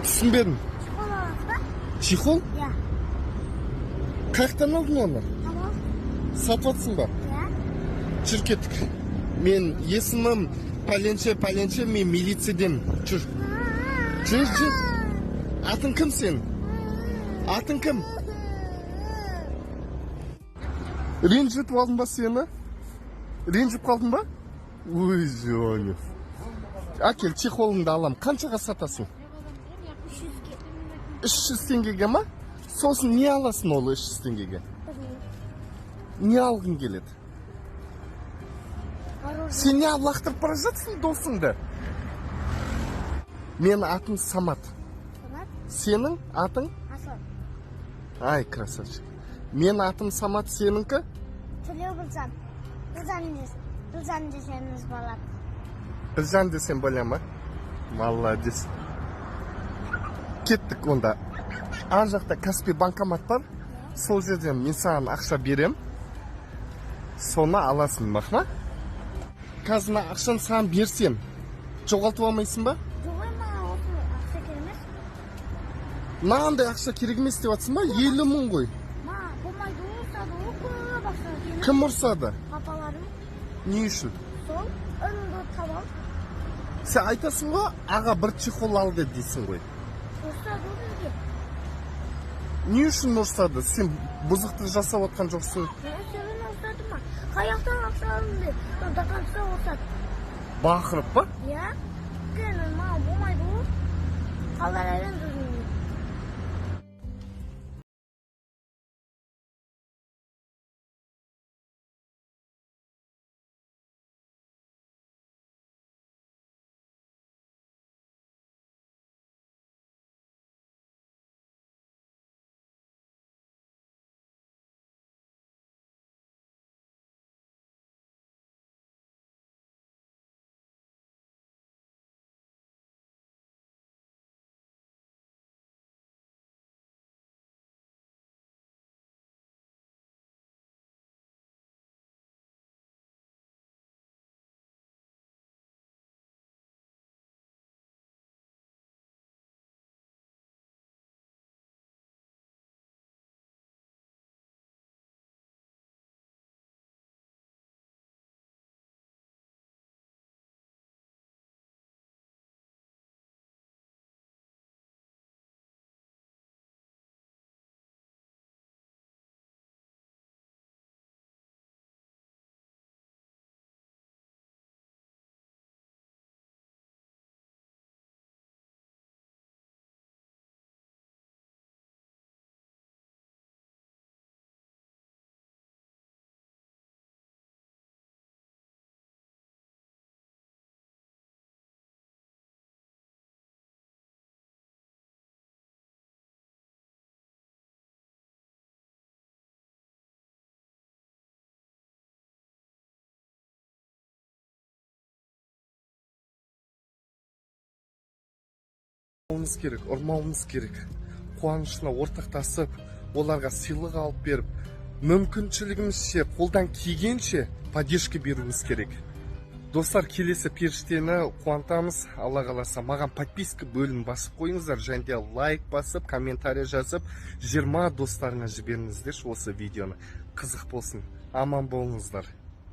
Түсінбедім. Чехол аласыз ба? Чехол? Иә. Қаяқтан алдың оны? Тамақ. Сатыватсың ба? Иә. Жүр кеттік. Мен есімім пәленше, мен милициядан. Жүр. Жүр. Атың кім сен? Атың кім? Ренжітіп алдың ба сені? Ренжіп қалдың ба? Ой, жоны. Әкел, чехолыңды алам. Қаншаға сатасың? 300 теңгеге ма? Сосын не аласың ол 300 теңгеге? Не алғың келеді? Сен не лақтырып бара жатсың досыңды? Менің атым Самат. Сенің атың? Аслан. Ай, красавчик. Менің атым Самат, сеніңкі? Төлеу Гүлжан. Гүлжан десеңіз болады. Гүлжан десем бола ма? Молодец. Кеттік онда. Ар жақта Каспий банкомат бар. Сол жерден мен саған ақша берем. Соны аласың, мақма? Қазір ақшаны саған берсем, жоғалтып алмайсың ба? Жоқ, маған осы ақша керек емес. Мынандай ақша керек емес деп жатсың ба? 50 мың ғой. Болмайды, ұрсады, көп ақша керек. Кім ұрсады? Папаларым. Не үшін? Сол, önümde tamam. Сен айтасың ғой, аға бір чехол алды дейсің ғой. Ұрсады бізге. Не үшін ұрсады? Сен бұзықты жасап отқан жоқсың. Сені ұрсады ма? Қаяқтан ақша алдым деп, доқанса ұрсады. Бақырып па? Иә. Өйткені маған болмайды ғой. Қалдарайдан жүрмейді. Керек, ұрмауымыз керек. Қуанышына ортақтасып, оларға сыйлық алып беріп, мүмкіншілігімізше, қолдан келгенше поддержка беруіміз керек. Достар, келесі періштені қуантамыз. Алла қаласа, маған подписка бөлімін басып қойыңыздар, және де лайк басып, комментарий жазып, 20 достарыңа жіберіңіздер осы видеоны. Қызық болсын. Аман болыңыздар.